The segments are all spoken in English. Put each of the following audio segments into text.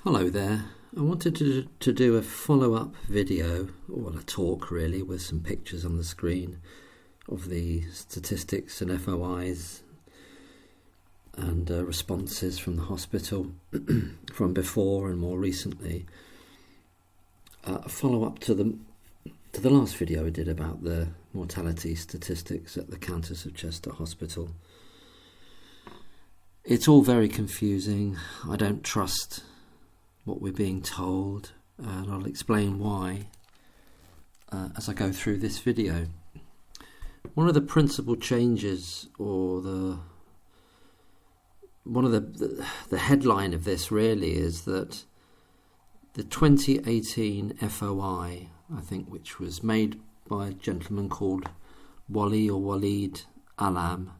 Hello there. I wanted to do a follow-up video, or a talk really, with some pictures on the screen of the statistics and FOIs and responses from the hospital from before and more recently. A follow-up to the last video I did about the mortality statistics at the Countess of Chester Hospital. It's all very confusing. I don't trust what we're being told, and I'll explain why as I go through this video. One of the principal changes, or one of the headline of this really, is that the 2018 FOI, I think, which was made by a gentleman called Walid Alam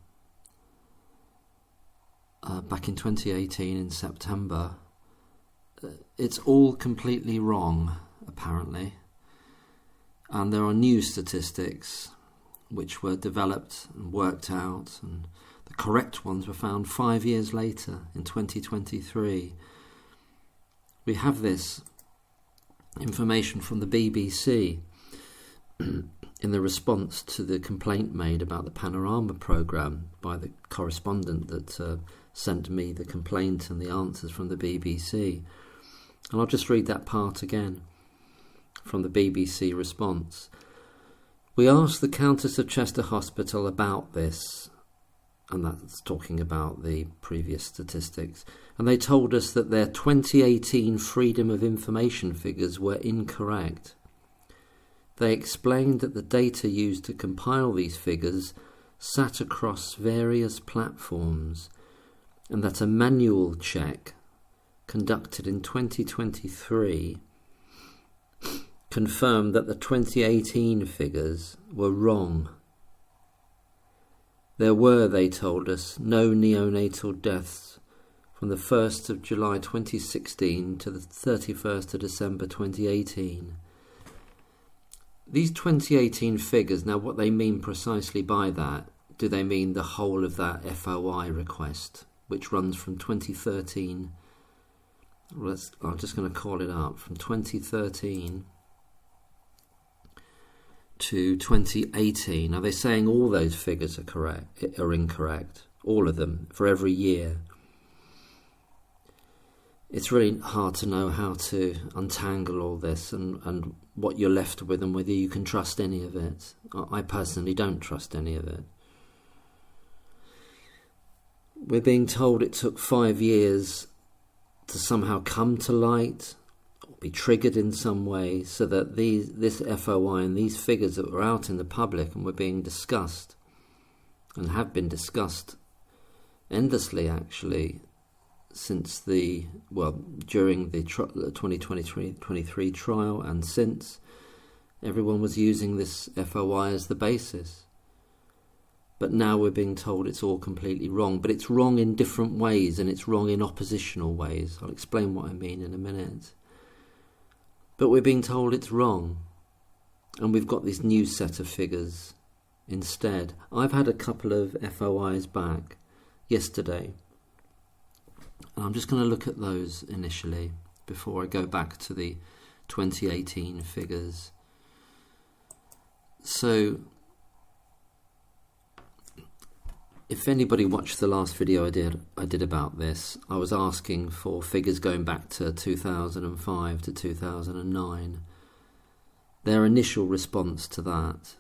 back in 2018 in September, it's all completely wrong, apparently. And there are new statistics which were developed and worked out, and the correct ones were found 5 years later in 2023. We have this information from the BBC in the response to the complaint made about the Panorama programme by the correspondent that sent me the complaint and the answers from the BBC. And I'll just read that part again from the BBC response. We asked the Countess of Chester Hospital about this, and that's talking about the previous statistics, and they told us that their 2018 Freedom of Information figures were incorrect. They explained that the data used to compile these figures sat across various platforms, and that a manual check conducted in 2023 confirmed that the 2018 figures were wrong. There were, they told us, no neonatal deaths from the 1st of July 2016 to the 31st of December 2018. These 2018 figures, now what they mean precisely by that, do they mean the whole of that FOI request, which runs from 2013, I'm just going to call it up, from 2013 to 2018. Are they saying all those figures are incorrect? All of them, for every year? It's really hard to know how to untangle all this and what you're left with and whether you can trust any of it. I personally don't trust any of it. We're being told it took 5 years to somehow come to light or be triggered in some way, so that this FOI and these figures that were out in the public and were being discussed and have been discussed endlessly actually since during the 2023 trial, and since, everyone was using this FOI as the basis. But now we're being told it's all completely wrong. But it's wrong in different ways, and it's wrong in oppositional ways. I'll explain what I mean in a minute. But we're being told it's wrong. And we've got this new set of figures instead. I've had a couple of FOIs back yesterday. And I'm just going to look at those initially before I go back to the 2018 figures. So, if anybody watched the last video I did about this, I was asking for figures going back to 2005 to 2009. Their initial response to that,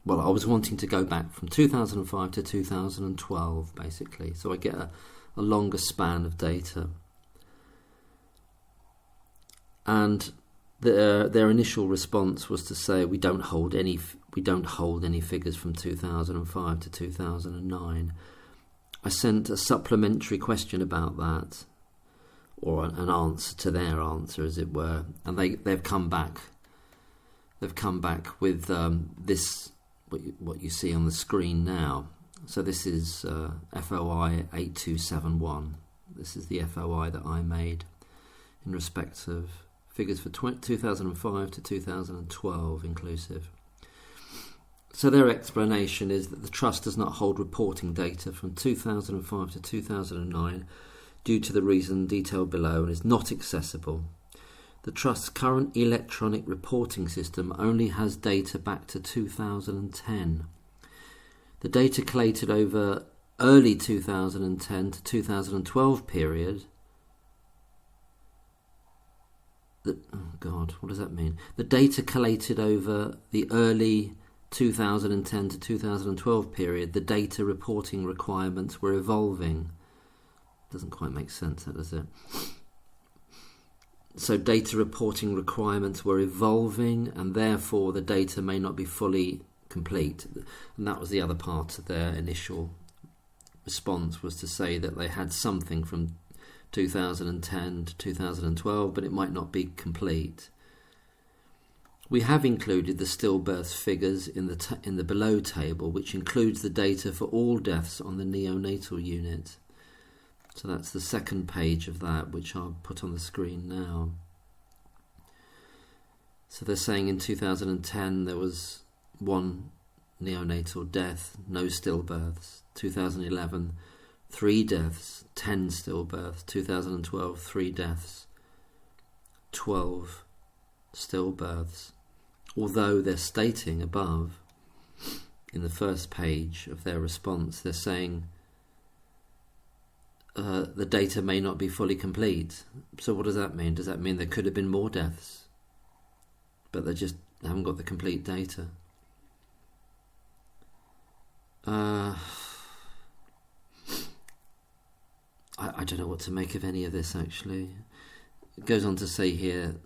well, I was wanting to go back from 2005 to 2012, basically, so I get a longer span of data. And their initial response was to say we don't hold any figures from 2005 to 2009. I sent a supplementary question about that, or an answer to their answer, as it were, and they've come back. They've come back with this, what you see on the screen now. So this is FOI 8271. This is the FOI that I made in respect of figures for 2005 to 2012 inclusive. So their explanation is that the Trust does not hold reporting data from 2005 to 2009 due to the reason detailed below and is not accessible. The Trust's current electronic reporting system only has data back to 2010. The data collated over early 2010 to 2012 period. What does that mean? The data collated over the early 2010 to 2012 period, the data reporting requirements were evolving. Doesn't quite make sense, that does it? So data reporting requirements were evolving, and therefore the data may not be fully complete. And that was the other part of their initial response, was to say that they had something from 2010 to 2012, but it might not be complete. We have included the stillbirth figures in the below table, which includes the data for all deaths on the neonatal unit. So that's the second page of that, which I'll put on the screen now. So they're saying in 2010 there was 1 neonatal death, no stillbirths. 2011, 3 deaths, 10 stillbirths. 2012, 3 deaths, 12 stillbirths. Although they're stating above, in the first page of their response, they're saying the data may not be fully complete. So what does that mean? Does that mean there could have been more deaths, but they just haven't got the complete data? I don't know what to make of any of this, actually. It goes on to say here,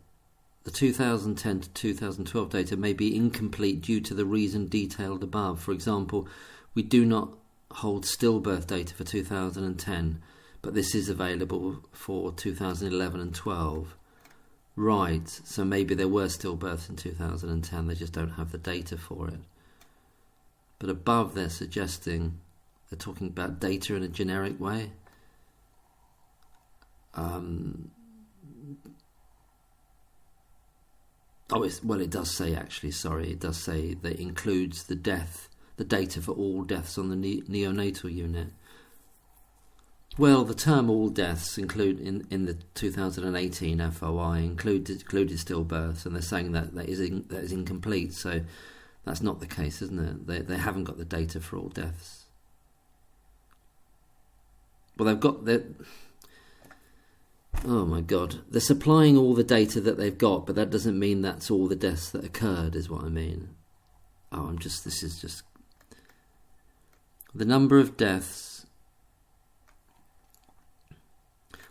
the 2010 to 2012 data may be incomplete due to the reason detailed above. For example, we do not hold stillbirth data for 2010, but this is available for 2011 and 12. Right, so maybe there were stillbirths in 2010, they just don't have the data for it. But above they're talking about data in a generic way. It does say, actually, sorry, it does say that includes the data for all deaths on the neonatal unit. Well, the term all deaths include in the 2018 FOI included stillbirths, and they're saying that is incomplete, so that's not the case, isn't it? They haven't got the data for all deaths. Well, they've got oh my God, they're supplying all the data that they've got, but that doesn't mean that's all the deaths that occurred, is what I mean. This is just the number of deaths.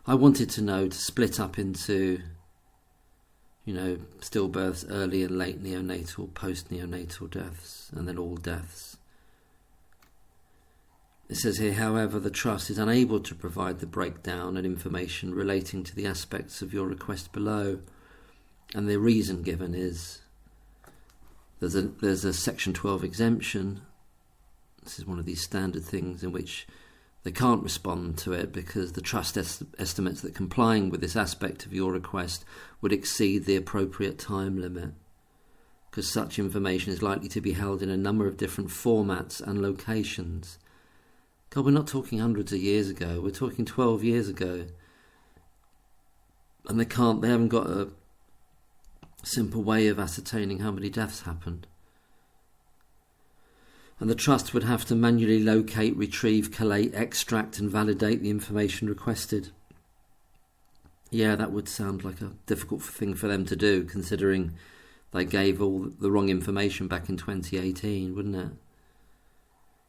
I wanted to split up into, stillbirths, early and late neonatal, post-neonatal deaths, and then all deaths. It says here, however, the Trust is unable to provide the breakdown and information relating to the aspects of your request below, and the reason given is there's a Section 12 exemption. This is one of these standard things in which they can't respond to it because the Trust estimates that complying with this aspect of your request would exceed the appropriate time limit, because such information is likely to be held in a number of different formats and locations. God, we're not talking hundreds of years ago, we're talking 12 years ago. And they haven't got a simple way of ascertaining how many deaths happened. And the Trust would have to manually locate, retrieve, collate, extract and validate the information requested. Yeah, that would sound like a difficult thing for them to do, considering they gave all the wrong information back in 2018, wouldn't it?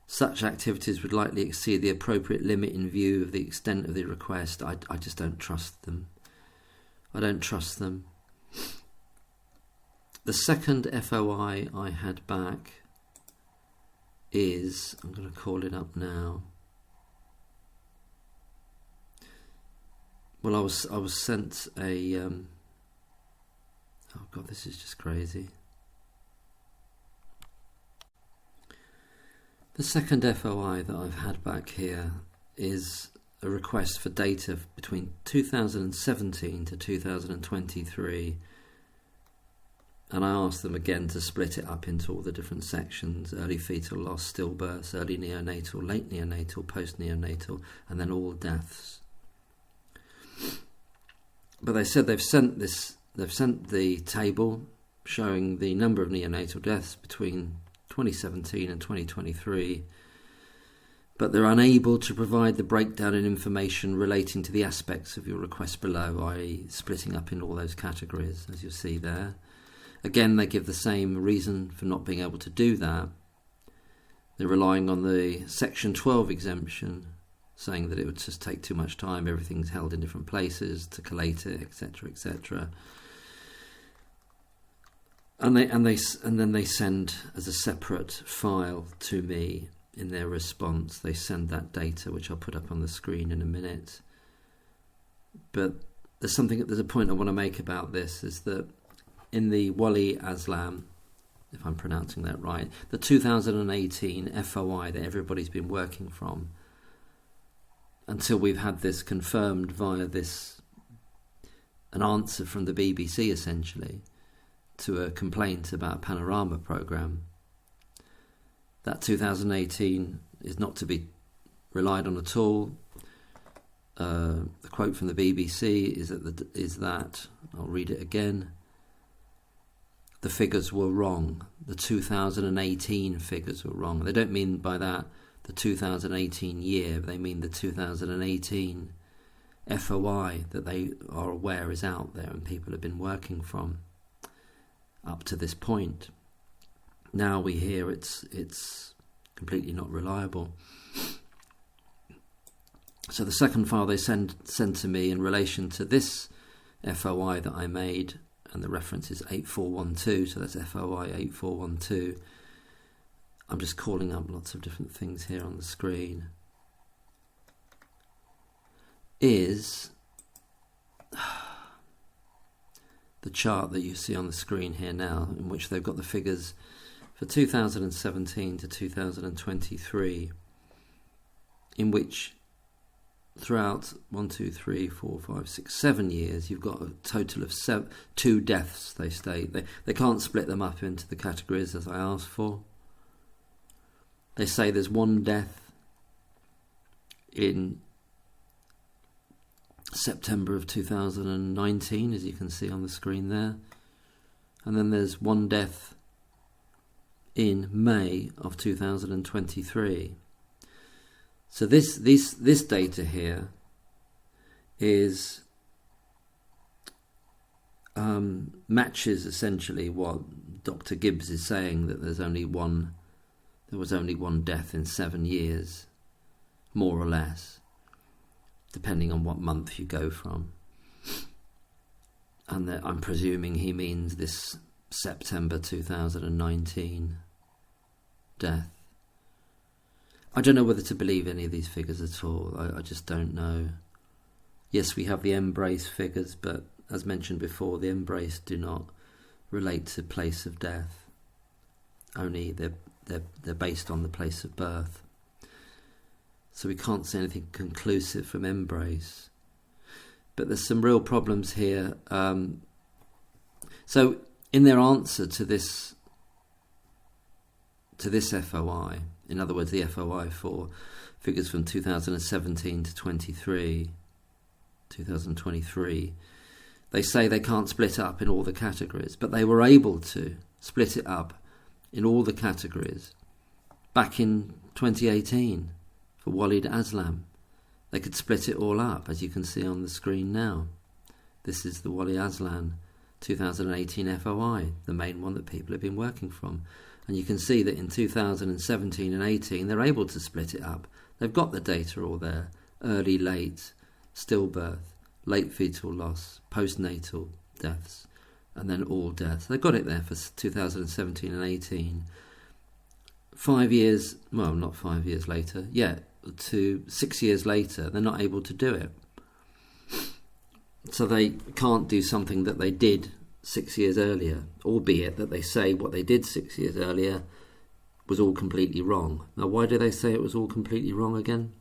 Such activities would likely exceed the appropriate limit in view of the extent of the request. I just don't trust them. I don't trust them. The second FOI I had back is, I'm going to call it up now. Well, I was sent a oh God, this is just crazy. The second FOI that I've had back here is a request for data between 2017 to 2023, and I asked them again to split it up into all the different sections: early fetal loss, stillbirths, early neonatal, late neonatal, post-neonatal, and then all deaths. But they said they've sent the table showing the number of neonatal deaths between 2017 and 2023, but they're unable to provide the breakdown in information relating to the aspects of your request below, i.e. splitting up in all those categories, as you see there. Again, they give the same reason for not being able to do that. They're relying on the Section 12 exemption, saying that it would just take too much time, everything's held in different places to collate it, etc., etc. And then they send as a separate file to me in their response. They send that data, which I'll put up on the screen in a minute. But there's a point I want to make about this, is that in the Wali Aslam, if I'm pronouncing that right, the 2018 FOI that everybody's been working from, until we've had this confirmed via an answer from the BBC essentially to a complaint about a Panorama programme, that 2018 is not to be relied on at all. The quote from the BBC is that I'll read it again. The figures were wrong. The 2018 figures were wrong. They don't mean by that the 2018 year. They mean the 2018 FOI that they are aware is out there and people have been working from up to this point. Now we hear it's completely not reliable. So the second file they send to me in relation to this FOI that I made, and the reference is 8412, so that's FOI 8412. I'm just calling up lots of different things here on the screen. Is the chart that you see on the screen here now, in which they've got the figures for 2017 to 2023, in which throughout 7 years you've got a total of 2 deaths. They state they can't split them up into the categories as I asked for. They say there's 1 death in September of 2019, as you can see on the screen there, and then there's 1 death in May of 2023. So this data here is matches essentially what Dr. Gibbs is saying, that there was only one death in 7 years, more or less, depending on what month you go from. And that I'm presuming he means this September 2019 death. I don't know whether to believe any of these figures at all. I just don't know. Yes, we have the Embrace figures, but as mentioned before, the Embrace do not relate to place of death. Only they're based on the place of birth. So we can't say anything conclusive from Embrace. But there's some real problems here. So in their answer to this FOI, in other words, the FOI for figures from 2017 to 2023, they say they can't split up in all the categories, but they were able to split it up in all the categories back in 2018 for Walid Aslam. They could split it all up, as you can see on the screen now. This is the Walid Aslam 2018 FOI, the main one that people have been working from. And you can see that in 2017 and 18, they're able to split it up. They've got the data all there. Early, late, stillbirth, late fetal loss, postnatal deaths, and then all deaths. They've got it there for 2017 and 18. 5 years, well, not 5 years later, to 6 years later, they're not able to do it. So they can't do something that they did 6 years earlier, albeit that they say what they did 6 years earlier was all completely wrong. Now, why do they say it was all completely wrong again?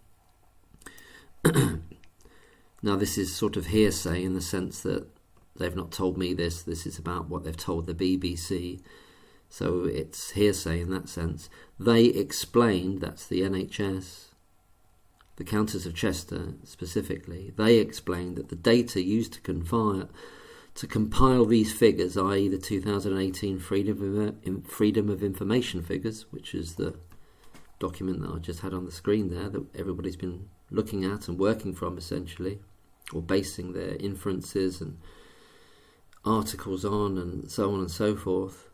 Now, this is sort of hearsay in the sense that they've not told me this. This is about what they've told the BBC. So it's hearsay in that sense. They explained, that's the NHS, the Countess of Chester specifically, they explained that the data used to compile these figures, i.e. the 2018 Freedom of Information figures, which is the document that I just had on the screen there that everybody's been looking at and working from essentially, or basing their inferences and articles on and so on and so forth,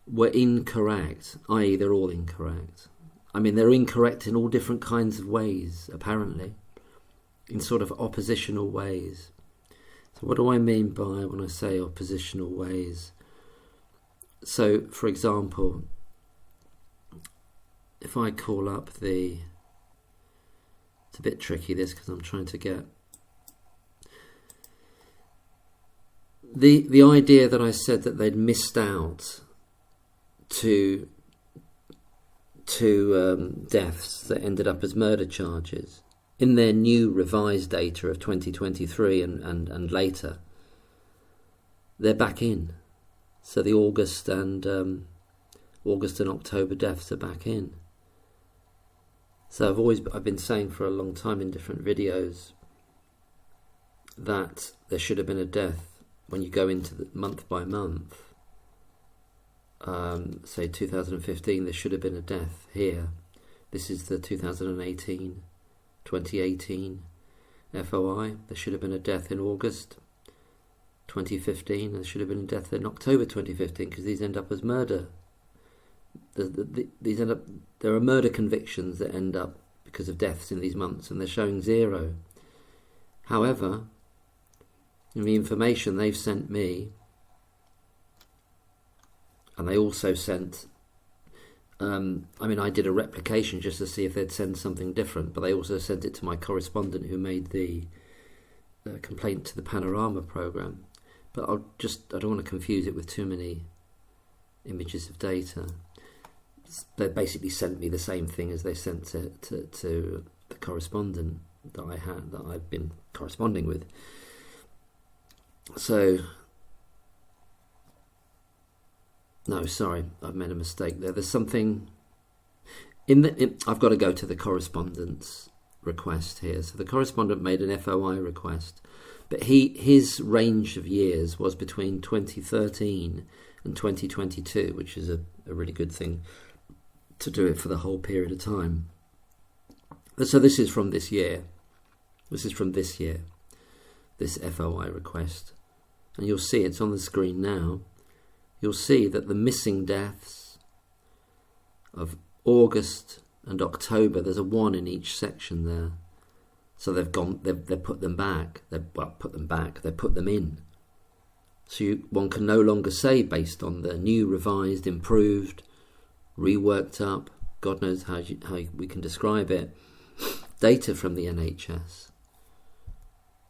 were incorrect, i.e. they're all incorrect. I mean, they're incorrect in all different kinds of ways, apparently, in sort of oppositional ways. So what do I mean by when I say oppositional ways? So, for example, if I call up it's a bit tricky this because I'm trying to get the idea that I said that they'd missed out to deaths that ended up as murder charges in their new revised data of 2023 and later. They're back in, so the August and October deaths are back in. So I've been saying for a long time in different videos that there should have been a death when you go into the month by month. Say 2015, there should have been a death here. This is the 2018 FOI. There should have been a death in August 2015. There should have been a death in October 2015 because these end up as murder. There are murder convictions that end up because of deaths in these months, and they're showing 0. However, in the information they've sent me, and they also sent, I did a replication just to see if they'd send something different, but they also sent it to my correspondent who made the complaint to the Panorama programme. But I don't want to confuse it with too many images of data. They basically sent me the same thing as they sent to the correspondent that I've been corresponding with. So, no, sorry, I've made a mistake there. There's something I've got to go to the correspondent's request here. So the correspondent made an FOI request, but his range of years was between 2013 and 2022, which is a really good thing to do it for the whole period of time. So this is from this year. This FOI request. And you'll see it's on the screen now. You'll see that the missing deaths of August and October, there's a 1 in each section there. So they've put them back. They put them in. So one can no longer say, based on the new, revised, improved, reworked up, God knows how we can describe it, data from the NHS.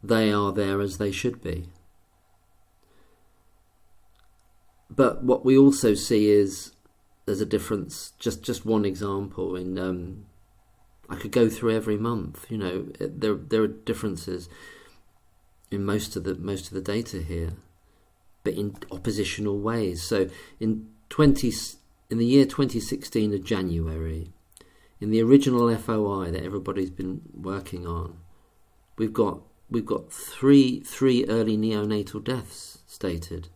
They are there as they should be. But what we also see is there's a difference. Just one example in I could go through every month. There are differences in most of the data here, but in oppositional ways. So in the year 2016 of January, in the original FOI that everybody's been working on, we've got three early neonatal deaths stated.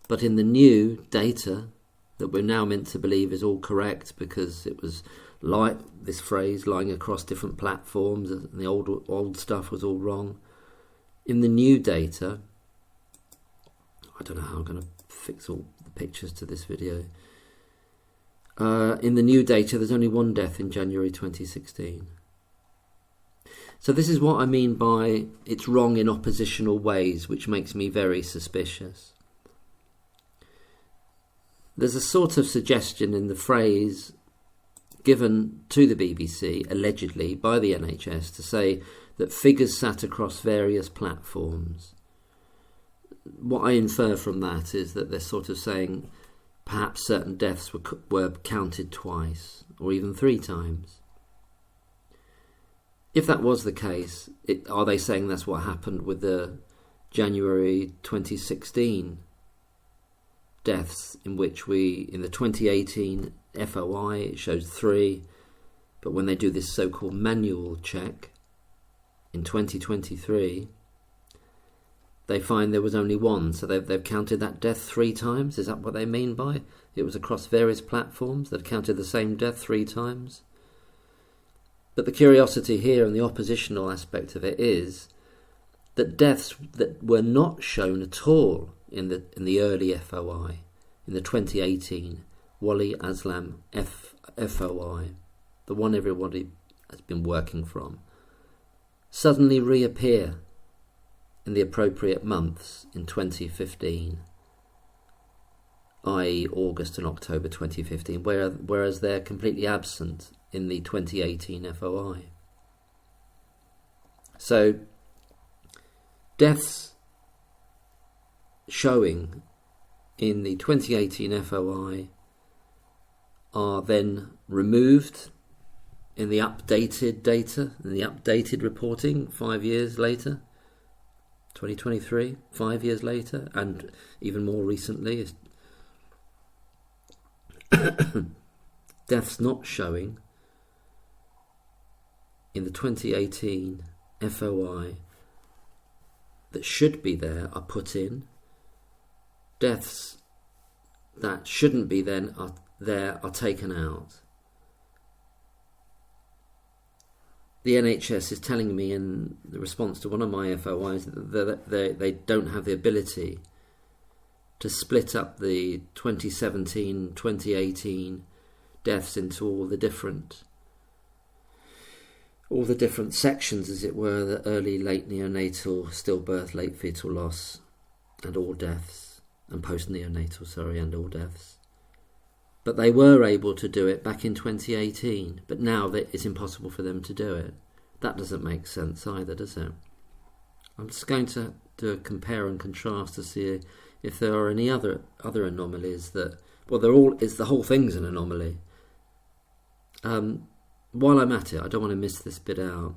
But in the new data that we're now meant to believe is all correct because it was like this phrase lying across different platforms and the old stuff was all wrong. In the new data, I don't know how I'm going to fix all the pictures to this video. In the new data, there's only 1 death in January 2016. So this is what I mean by it's wrong in oppositional ways, which makes me very suspicious. There's a sort of suggestion in the phrase given to the BBC, allegedly, by the NHS to say that figures sat across various platforms. What I infer from that is that they're sort of saying perhaps certain deaths were counted twice or even 3 times. If that was the case, are they saying that's what happened with the January 2016 deaths, in which in the 2018 FOI, it shows 3, But when they do this so-called manual check in 2023, they find there was only one. So they've counted that death 3 times. Is that what they mean by it was across various platforms that counted the same death 3 times? But the curiosity here and the oppositional aspect of it is that deaths that were not shown at all in the early FOI, in the 2018 Wali Aslam FOI, the one everybody has been working from, suddenly reappear in the appropriate months in 2015, i.e. August and October 2015, whereas they're completely absent in the 2018 FOI. So deaths showing in the 2018 FOI are then removed in the updated data, in the updated reporting 5 years later, 2023, 5 years later, and even more recently, deaths not showing in the 2018 FOI that should be there are put in. Deaths that shouldn't be then are taken out. The NHS is telling me in the response to one of my FOIs that they don't have the ability to split up the 2017, 2018 deaths into all the different sections, as it were, the early, late neonatal, stillbirth, late fetal loss, and all deaths, and post-neonatal, and all deaths. But they were able to do it back in 2018, but now it's impossible for them to do it. That doesn't make sense either, does it? I'm just going to do a compare and contrast to see if there are any other anomalies that... Well, the whole thing's an anomaly. While I'm at it, I don't want to miss this bit out.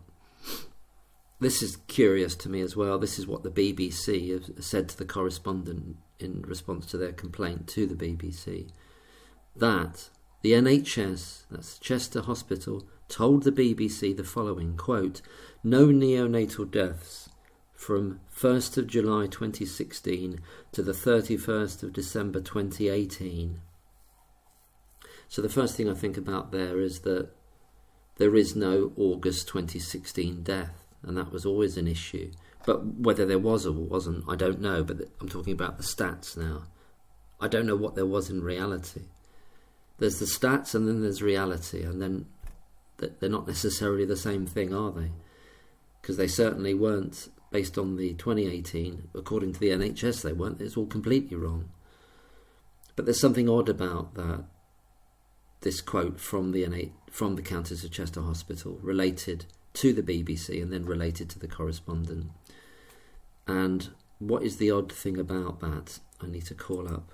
This is curious to me as well. This is what the BBC have said to the correspondent in response to their complaint to the BBC. That the NHS, that's Chester Hospital, told the BBC the following, quote, "No neonatal deaths from 1st of July 2016 to the 31st of December 2018. So the first thing I think about there is that there is no August 2016 death, and that was always an issue. But whether there was or wasn't, I don't know, but I'm talking about the stats now. I don't know what there was in reality. There's the stats and then there's reality, and then they're not necessarily the same thing, are they? Because they certainly weren't, based on the 2018, according to the NHS they weren't. It's all completely wrong. But there's something odd about that, this quote from the Countess of Chester Hospital, related to the BBC and then related to the correspondent. And what is the odd thing about that? I need to call up.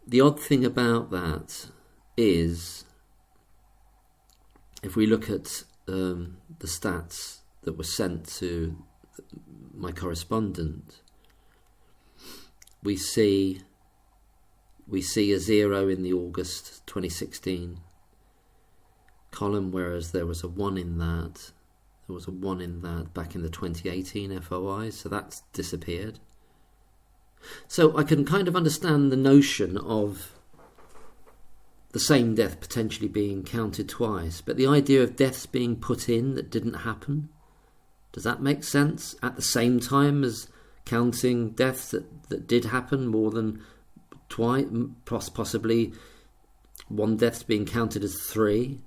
The odd thing about that is, if we look at the stats that were sent to my correspondent, we see a 0 in the August 2016 column, whereas there was a 1 in that. There was a 1 in that back in the 2018 FOIs, so that's disappeared. So I can kind of understand the notion of the same death potentially being counted twice, but the idea of deaths being put in that didn't happen, does that make sense? At the same time as counting deaths that did happen more than twice, possibly one death's being counted as 3.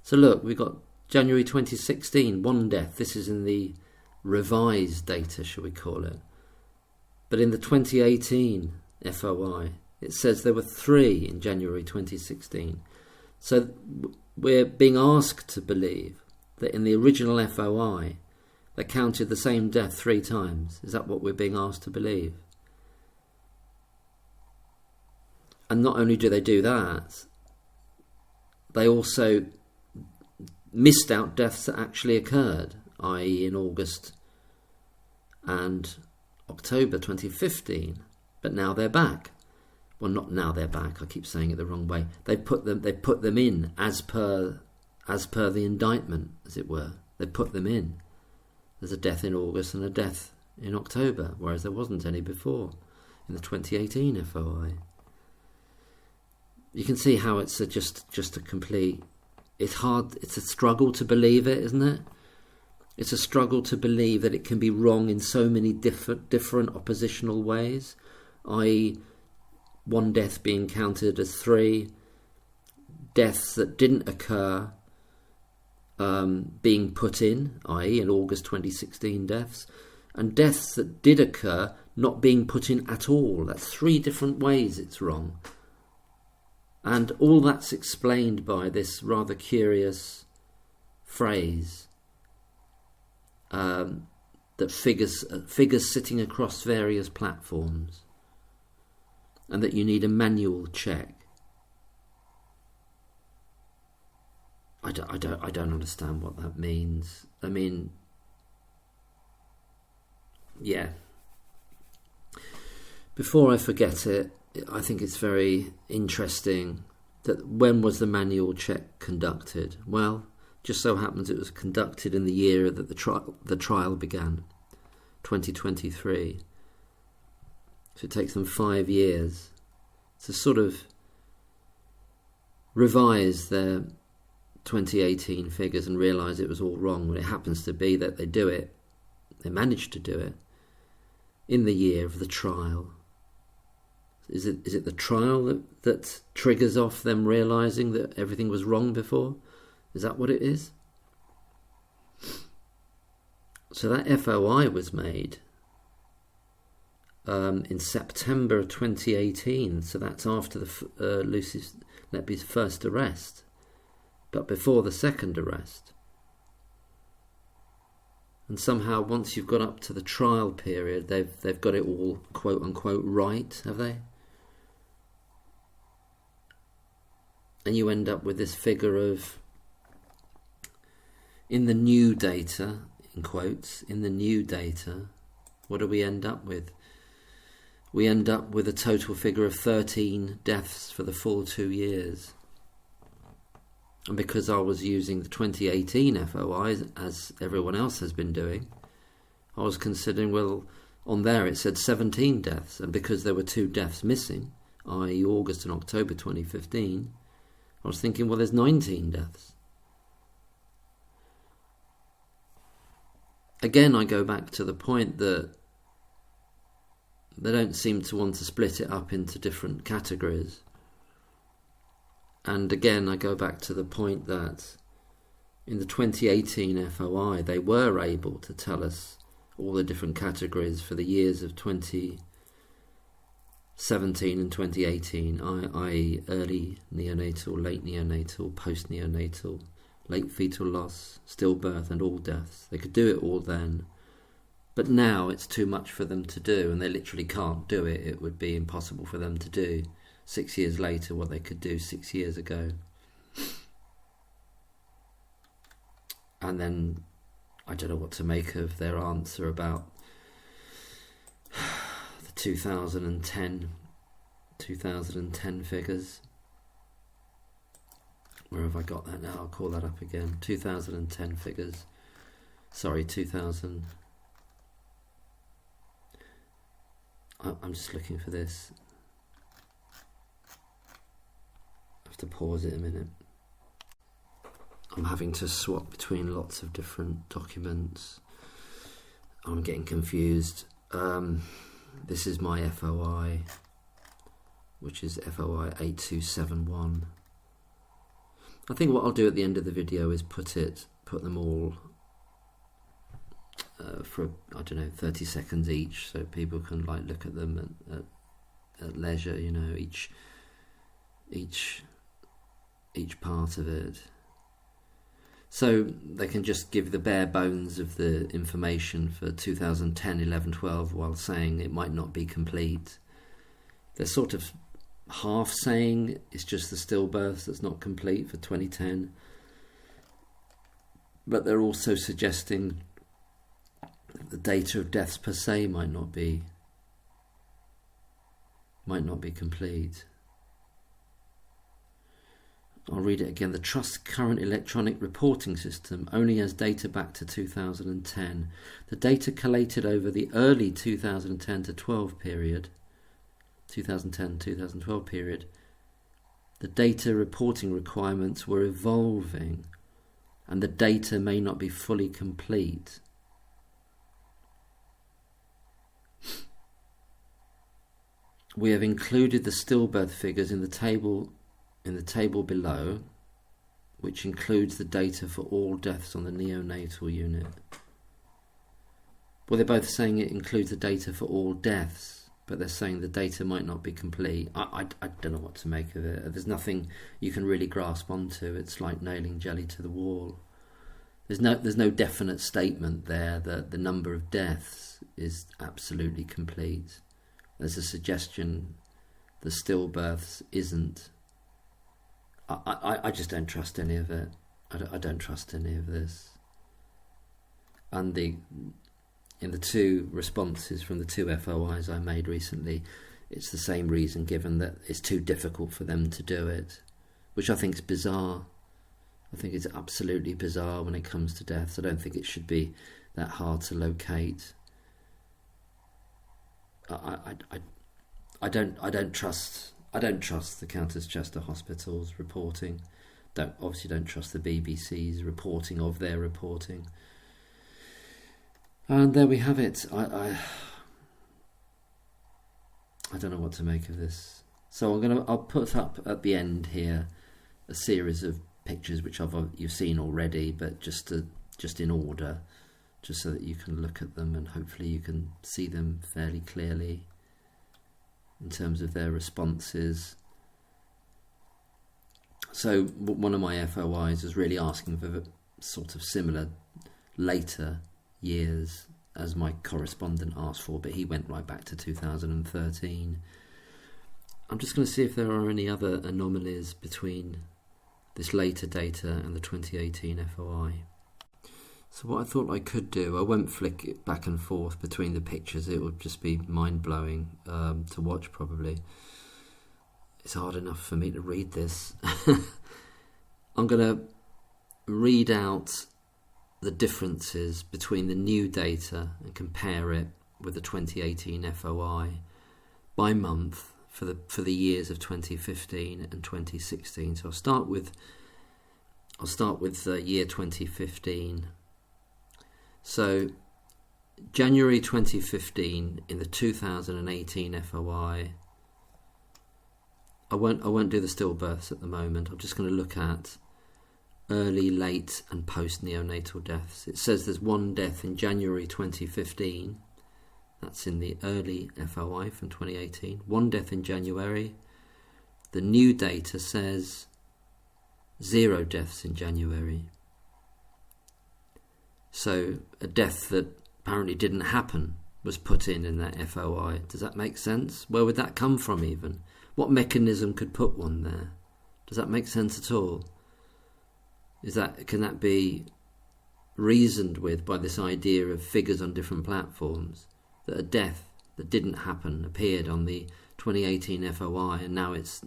So look, we've got January 2016, 1 death. This is in the revised data, shall we call it. But in the 2018 FOI, it says there were 3 in January 2016. So we're being asked to believe that in the original FOI, they counted the same death 3 times. Is that what we're being asked to believe? And not only do they do that, they also missed out deaths that actually occurred, i.e. in August and October 2015, but now they're back. Well, not now they're back. I keep saying it the wrong way. They put them in as per as per the indictment, as it were. They put them in. There's a death in August and a death in October, whereas there wasn't any before in the 2018 FOI. You can see how it's just a complete... It's hard, it's a struggle to believe it, isn't it? It's a struggle to believe that it can be wrong in so many different oppositional ways, i.e. one death being counted as 3, deaths that didn't occur being put in, i.e. in August 2016 deaths, and deaths that did occur not being put in at all. That's 3 different ways it's wrong. And all that's explained by this rather curious phrase that figures sitting across various platforms, and that you need a manual check. I don't understand what that means. I mean, yeah. Before I forget it, I think it's very interesting that when was the manual check conducted? Well, just so happens it was conducted in the year that the trial began, 2023. So it takes them 5 years to sort of revise their 2018 figures and realise it was all wrong, when it happens to be that they managed to do it in the year of the trial. Is it the trial that triggers off them realising that everything was wrong before? Is that what it is? So that FOI was made in September of 2018. So that's after Letby's first arrest, but before the second arrest. And somehow, once you've got up to the trial period, they've got it all quote unquote right, have they? And you end up with this figure of, in the new data, in quotes, in the new data, what do we end up with? We end up with a total figure of 13 deaths for the full 2 years. And because I was using the 2018 FOIs, as everyone else has been doing, I was considering, well, on there it said 17 deaths, and because there were 2 deaths missing, i.e. August and October 2015, I was thinking, well, there's 19 deaths. Again, I go back to the point that they don't seem to want to split it up into different categories. And again, I go back to the point that in the 2018 FOI, they were able to tell us all the different categories for the years of 2017 and 2018, i.e. early neonatal, late neonatal, post-neonatal, late fetal loss, stillbirth and all deaths. They could do it all then. But now it's too much for them to do, and they literally can't do it. It would be impossible for them to do 6 years later what they could do 6 years ago. And then I don't know what to make of their answer about the 2010 figures. Where have I got that now? I'll call that up again. 2010 figures. Sorry, 2000. I'm just looking for this. I have to pause it a minute. I'm having to swap between lots of different documents. I'm getting confused. This is my FOI, which is FOI 8271. I think what I'll do at the end of the video is put them all for, I don't know, 30 seconds each, so people can like look at them at leisure, you know, each part of it. So they can just give the bare bones of the information for 2010, 11, 12 while saying it might not be complete. They're sort of half saying it's just the stillbirths that's not complete for 2010. But they're also suggesting the data of deaths per se might not be complete. I'll read it again. The Trust's current electronic reporting system only has data back to 2010. The data collated over the early 2010 to 12 period, 2010-2012 period, the data reporting requirements were evolving and the data may not be fully complete. We have included the stillbirth figures in the table below, which includes the data for all deaths on the neonatal unit. Well, they're both saying it includes the data for all deaths, but they're saying the data might not be complete. I don't know what to make of it. There's nothing you can really grasp onto. It's like nailing jelly to the wall. There's no definite statement there that the number of deaths is absolutely complete. There's a suggestion the stillbirths isn't. I just don't trust any of it. I don't trust any of this. And in the two responses from the two FOIs I made recently, it's the same reason given, that it's too difficult for them to do it, which I think is bizarre. I think it's absolutely bizarre when it comes to deaths. I don't think it should be that hard to locate. I don't trust the Countess Chester Hospital's reporting. Obviously don't trust the BBC's reporting of their reporting. And there we have it. I don't know what to make of this. So I'll put up at the end here a series of pictures which you've seen already, but just in order, just so that you can look at them and hopefully you can see them fairly clearly in terms of their responses. So one of my FOIs was really asking for sort of similar later years as my correspondent asked for, but he went right back to 2013. I'm just going to see if there are any other anomalies between this later data and the 2018 FOI. So what I thought I could do, I won't flick it back and forth between the pictures, it would just be mind-blowing to watch probably. It's hard enough for me to read this. I'm going to read out the differences between the new data and compare it with the 2018 FOI by month for the years of 2015 and 2016. So I'll start with year 2015. So January 2015 in the 2018 FOI. I won't do the stillbirths at the moment. I'm just going to look at early, late and post neonatal deaths. It says there's one death in January 2015. That's in the early FOI from 2018. One death in January. The new data says 0 deaths in January. So a death that apparently didn't happen was put in that FOI. Does that make sense? Where would that come from even? What mechanism could put one there? Does that make sense at all? Can that be reasoned with by this idea of figures on different platforms? That a death that didn't happen appeared on the 2018 FOI and now it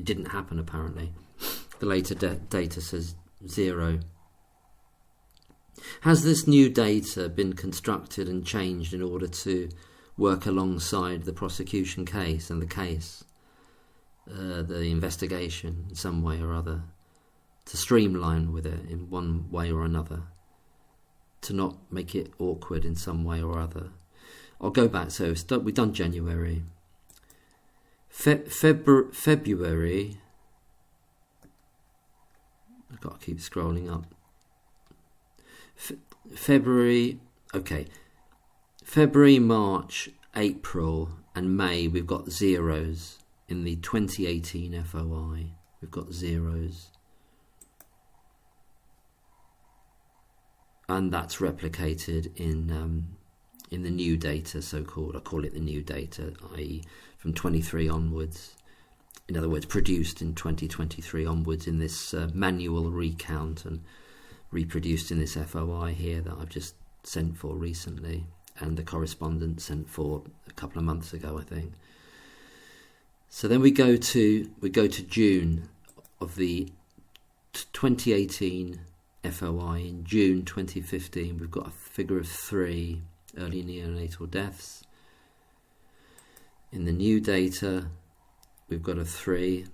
didn't happen apparently. The later data says 0. Has this new data been constructed and changed in order to work alongside the prosecution case and the investigation in some way or other, to streamline with it in one way or another, to not make it awkward in some way or other? I'll go back. So we've done January. February. I've got to keep scrolling up. February, okay. February, March, April and May, we've got zeros. In the 2018 FOI, we've got zeros. And that's replicated in the new data, so-called. I call it the new data, i.e. from 23 onwards. In other words, produced in 2023 onwards in this manual recount and reproduced in this FOI here that I've just sent for recently, and the correspondent sent for a couple of months ago, I think. So then we go to June of the 2018 FOI in June 2015, we've got a figure of 3 early neonatal deaths. In the new data, we've got a 3,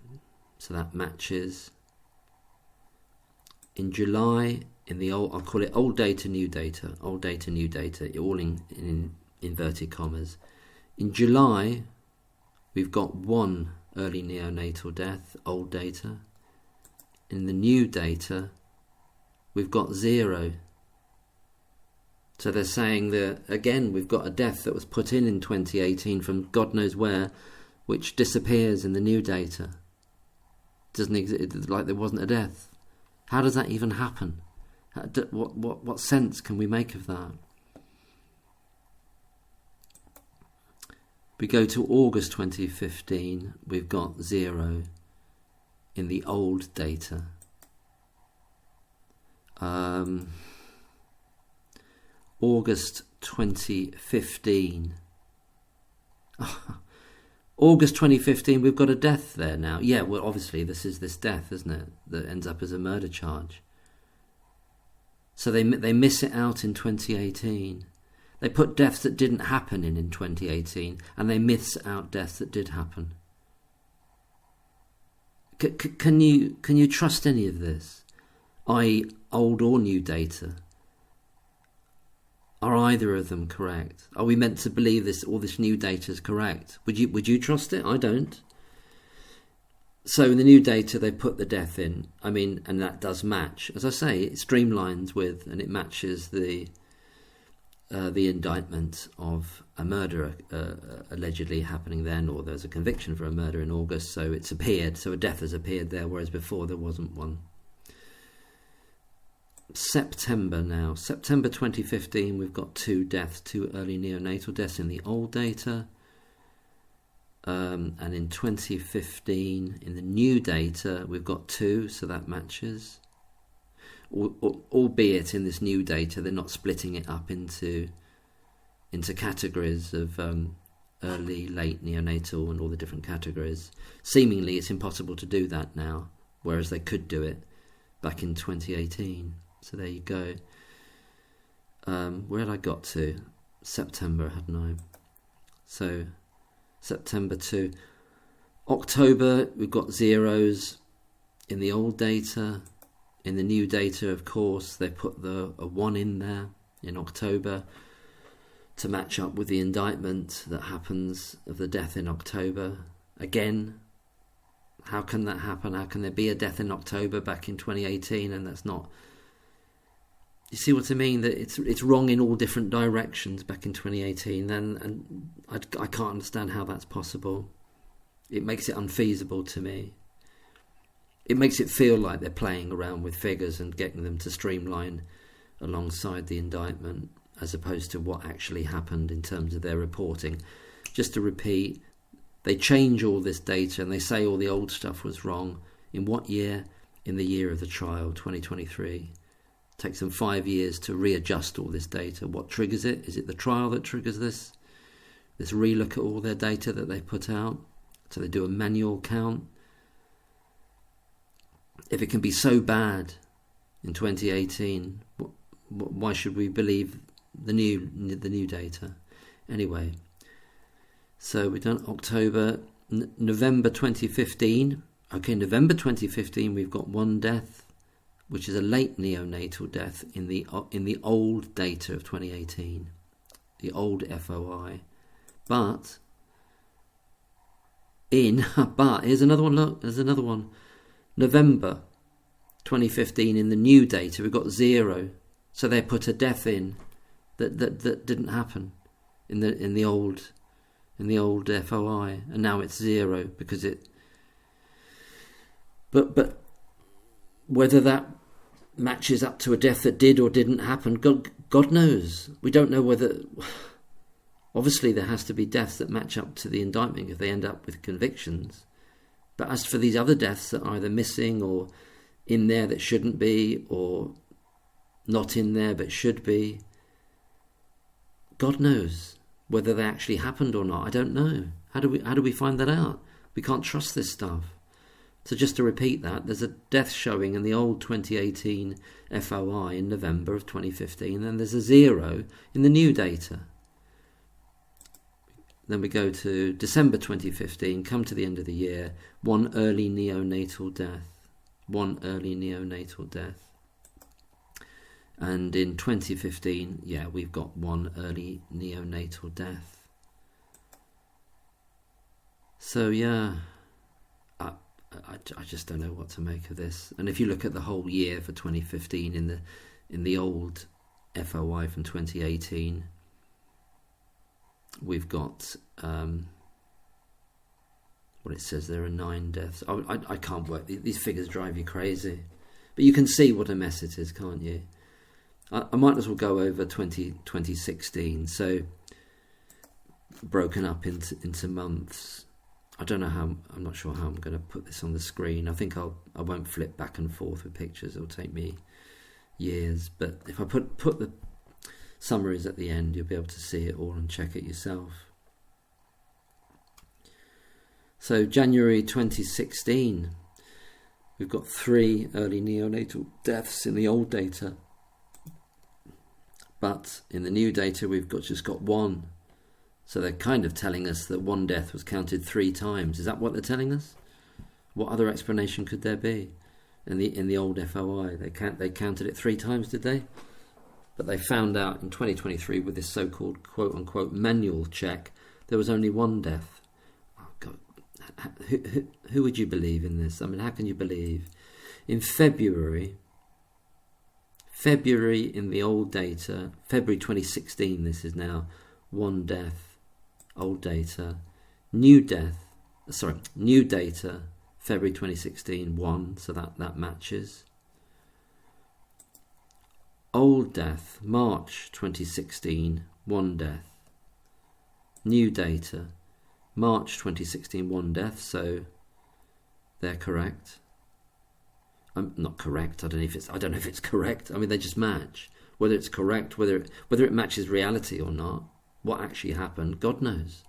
so that matches. In July, in the old, I'll call it old data, new data, all in inverted commas. In July, we've got 1 early neonatal death, old data. In the new data, we've got 0. So they're saying that, again, we've got a death that was put in 2018 from God knows where, which disappears in the new data. Doesn't exist, like there wasn't a death. How does that even happen? What sense can we make of that? We go to August 2015, we've got 0 in the old data. August 2015. August 2015, we've got a death there now. Yeah, well, obviously this is this death, isn't it, that ends up as a murder charge. So they miss it out in 2018. They put deaths that didn't happen in 2018, and they miss out deaths that did happen. Can you trust any of this? I.e., old or new data? Are either of them correct? Are we meant to believe this? All this new data is correct? Would you trust it? I don't. So in the new data, they put the death in. I mean, and that does match. As I say, it streamlines with and it matches the indictment of a murder allegedly happening then, or there's a conviction for a murder in August. So it's appeared. So a death has appeared there, whereas before there wasn't one. September now. September 2015, we've got 2 deaths, 2 early neonatal deaths in the old data. And in 2015, in the new data, we've got 2, so that matches. Albeit in this new data, they're not splitting it up into categories of early, late, neonatal, and all the different categories. Seemingly, it's impossible to do that now, whereas they could do it back in 2018. So there you go. Where had I got to? September, hadn't I? So September to October, we've got 0s in the old data. In the new data, of course, they put a 1 in there in October to match up with the indictment that happens of the death in October. Again, how can that happen? How can there be a death in October back in 2018 and that's not... You see what I mean? That it's wrong in all different directions back in 2018, and I can't understand how that's possible. It makes it unfeasible to me. It makes it feel like they're playing around with figures and getting them to streamline alongside the indictment, as opposed to what actually happened in terms of their reporting. Just to repeat, they change all this data and they say all the old stuff was wrong. In what year? In the year of the trial, 2023. Takes them 5 years to readjust all this data. What triggers it? Is it the trial that triggers this? This relook at all their data that they put out? So they do a manual count. If it can be so bad in 2018, why should we believe the new data? Anyway, so we've done October, November 2015. Okay, November 2015, we've got 1 death, which is a late neonatal death in the old data of 2018, the old FOI. But here's another one. Look, there's another one. November 2015, in the new data, we've got 0. So they put a death in that didn't happen in the old FOI, and now it's 0 because it. But whether that matches up to a death that did or didn't happen, God knows. We don't know whether... Obviously, there has to be deaths that match up to the indictment if they end up with convictions. But as for these other deaths that are either missing or in there that shouldn't be, or not in there but should be, God knows whether they actually happened or not. I don't know. How do we find that out? We can't trust this stuff. So just to repeat that, there's a death showing in the old 2018 FOI in November of 2015, and there's a 0 in the new data. Then we go to December 2015, come to the end of the year, 1 early neonatal death. 1 early neonatal death. And in 2015, yeah, we've got 1 early neonatal death. So yeah, I just don't know what to make of this. And if you look at the whole year for 2015 in the old FOI from 2018, we've got what it says there are 9 deaths. I can't work. These figures drive you crazy. But you can see what a mess it is, can't you? I might as well go over 2016. So broken up into months. I don't know how. I'm not sure how I'm going to put this on the screen. I think I won't flip back and forth with pictures. It'll take me years. But if I put the summaries at the end, you'll be able to see it all and check it yourself. So January 2016, we've got 3 early neonatal deaths in the old data, but in the new data we've just got 1. So they're kind of telling us that 1 death was counted 3 times. Is that what they're telling us? What other explanation could there be? In the old FOI, they counted it 3 times, did they? But they found out in 2023 with this so-called quote-unquote manual check, there was only 1 death. Oh God, who would you believe in this? I mean, how can you believe? In February in the old data, February 2016, this is now 1 death. Old data, new data, February 2016, 1, so that matches. Old death, March 2016, 1 death. New data, March 2016, 1 death, so they're correct. I'm not correct. I don't know if it's correct. I mean, they just match. Whether it's correct, whether it matches reality or not. What actually happened, God knows.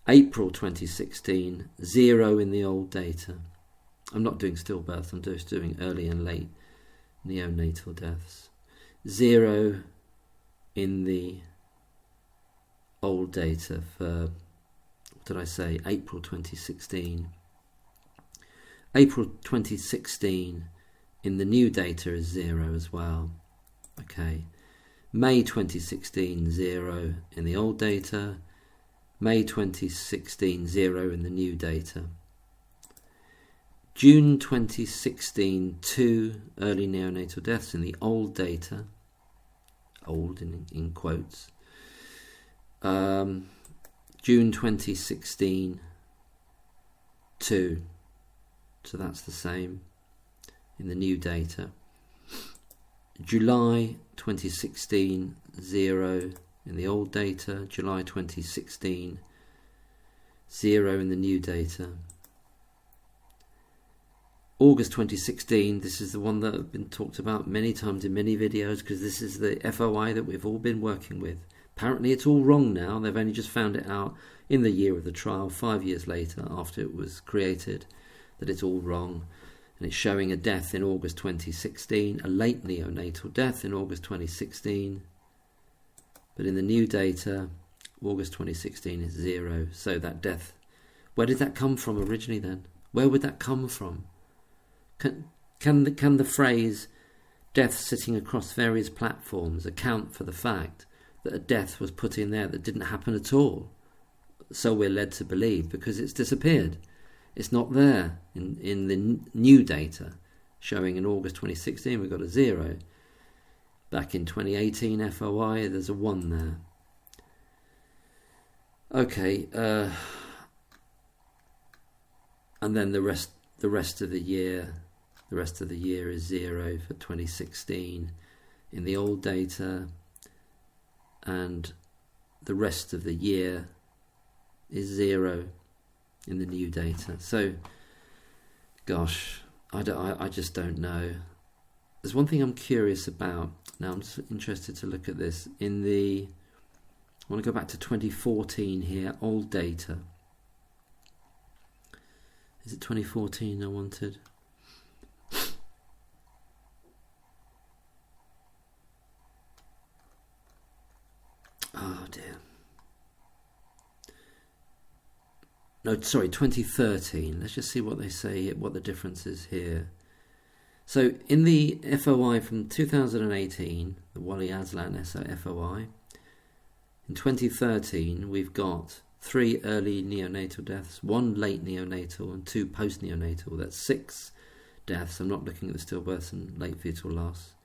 April 2016, 0 in the old data. I'm not doing stillbirth, I'm just doing early and late neonatal deaths. 0 in the old data for, what did I say, April 2016. April 2016 in the new data is 0 as well. Okay, May 2016, 0 in the old data. May 2016, 0 in the new data. June 2016, 2 early neonatal deaths in the old data. Old in quotes. June 2016, 2. So that's the same in the new data. July 2016, 0 in the old data. July 2016, 0 in the new data. August 2016, this is the one that has been talked about many times in many videos, because this is the FOI that we've all been working with. Apparently it's all wrong now. They've only just found it out in the year of the trial, 5 years later after it was created, that it's all wrong. And it's showing a death in August 2016, a late neonatal death in August 2016. But in the new data, August 2016 is 0. So that death, where did that come from originally then? Where would that come from? Can the phrase death sitting across various platforms account for the fact that a death was put in there that didn't happen at all? So we're led to believe, because it's disappeared. It's not there in the new data, showing in August 2016 we've got a 0. Back in 2018 FOI there's a 1 there. Okay, and then the rest of the year is 0 for 2016 in the old data, and the rest of the year is 0 in the new data. So, gosh, I just don't know. There's one thing I'm curious about. Now I'm just interested to look at this. In the I want to go back to 2014 here, old data. Is it 2014 I wanted? Oh dear. No, sorry, 2013. Let's just see what they say, what the difference is here. So in the FOI from 2018, the Wally Aslan FOI, in 2013 we've got 3 early neonatal deaths, 1 late neonatal and 2 post-neonatal. That's 6 deaths. I'm not looking at the stillbirths and late fetal loss.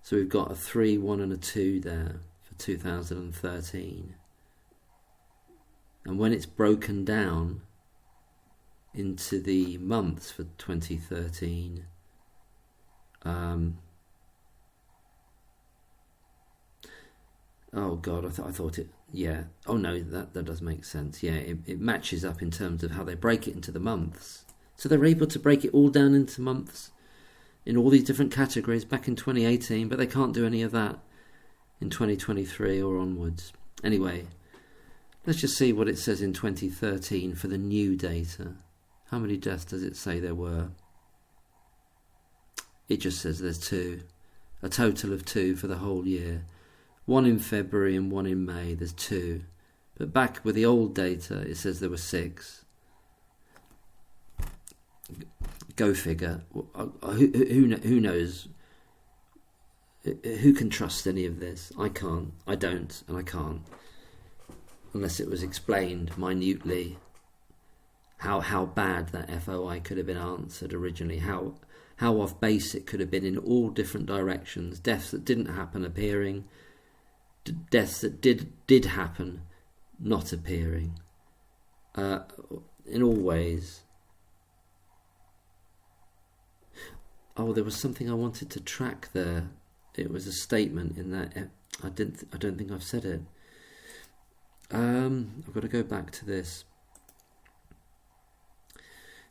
So we've got a 3, 1 and a 2 there for 2013. And when it's broken down into the months for 2013, oh God, I thought it, yeah. Oh no, that does make sense. Yeah, it matches up in terms of how they break it into the months. So they're able to break it all down into months in all these different categories back in 2018, but they can't do any of that in 2023 or onwards. Anyway, let's just see what it says in 2013 for the new data. How many deaths does it say there were? It just says there's 2. A total of 2 for the whole year. 1 in February and 1 in May. There's 2. But back with the old data, it says there were 6. Go figure. Who knows? Who can trust any of this? I can't. I don't, and I can't. Unless it was explained minutely how bad that FOI could have been answered originally, how off base it could have been in all different directions, deaths that didn't happen appearing, deaths that did happen not appearing, in all ways. Oh, there was something I wanted to track there. It was a statement in that. I don't think I've said it. I've got to go back to this.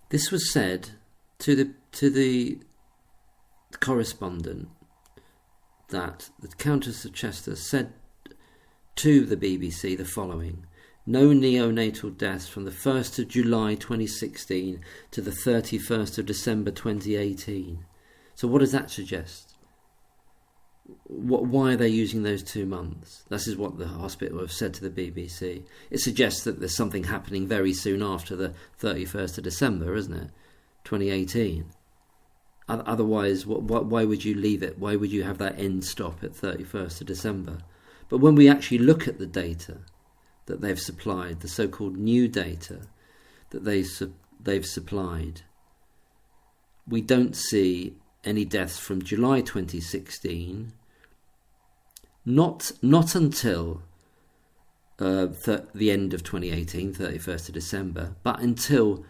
This was said to the correspondent that the Countess of Chester said to the BBC the following: no neonatal deaths from the 1st of July 2016 to the 31st of December 2018. So what does that suggest? Why are they using those 2 months? This is what the hospital have said to the BBC. It suggests that there's something happening very soon after the 31st of December, isn't it? 2018. Otherwise, why would you leave it? Why would you have that end stop at 31st of December? But when we actually look at the data that they've supplied, the so-called new data that they've supplied, we don't see any deaths from July 2016, not until the end of 2018, 31st of December, but until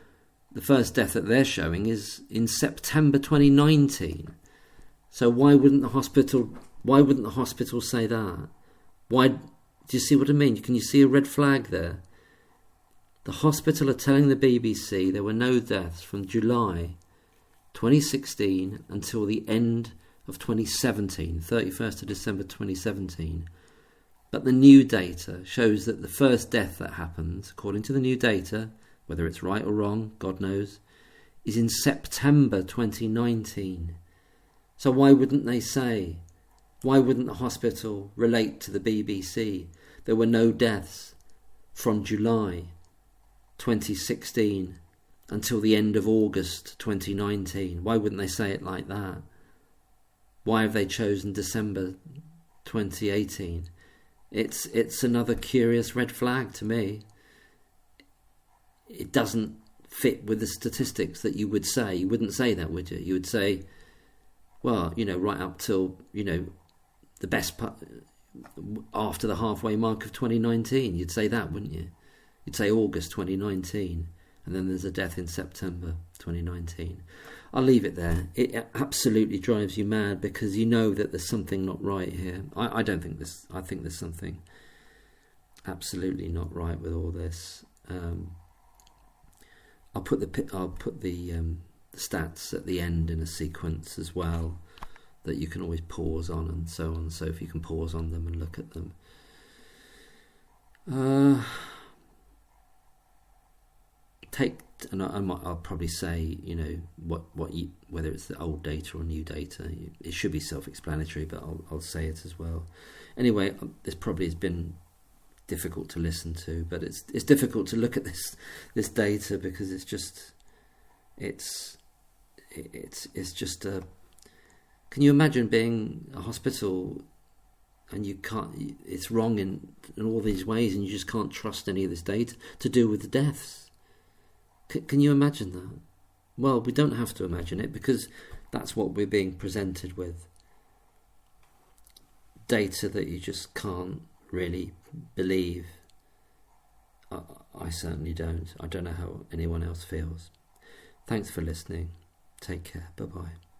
the first death that they're showing is in September 2019. So why wouldn't the hospital say that? Why? Do you see what I mean? Can you see a red flag there? The hospital are telling the BBC there were no deaths from July 2016 until the end of 2017, 31st of December 2017. But the new data shows that the first death that happens, according to the new data, whether it's right or wrong, God knows, is in September 2019. So why wouldn't they say? Why wouldn't the hospital relate to the BBC there were no deaths from July 2016 until the end of August 2019? Why wouldn't they say it like that? Why have they chosen December 2018? It's another curious red flag to me. It doesn't fit with the statistics that you would say. You wouldn't say that, would you? You would say, well, right up till, the best part, after the halfway mark of 2019. You'd say that, wouldn't you? You'd say August 2019, and then there's a death in September 2019. I'll leave it there. It absolutely drives you mad because you know that there's something not right here. I don't think this. I think there's something absolutely not right with all this. I'll put the stats at the end in a sequence as well that you can always pause on and so on. So if you can pause on them and look at them. I'll probably say, whether it's the old data or new data, it should be self-explanatory, but I'll say it as well. Anyway, this probably has been difficult to listen to, but it's difficult to look at this data because it's just a. Can you imagine being a hospital and you can't? It's wrong in all these ways, and you just can't trust any of this data to do with the deaths. Can you imagine that? Well, we don't have to imagine it because that's what we're being presented with. Data that you just can't really believe. I certainly don't. I don't know how anyone else feels. Thanks for listening. Take care. Bye-bye.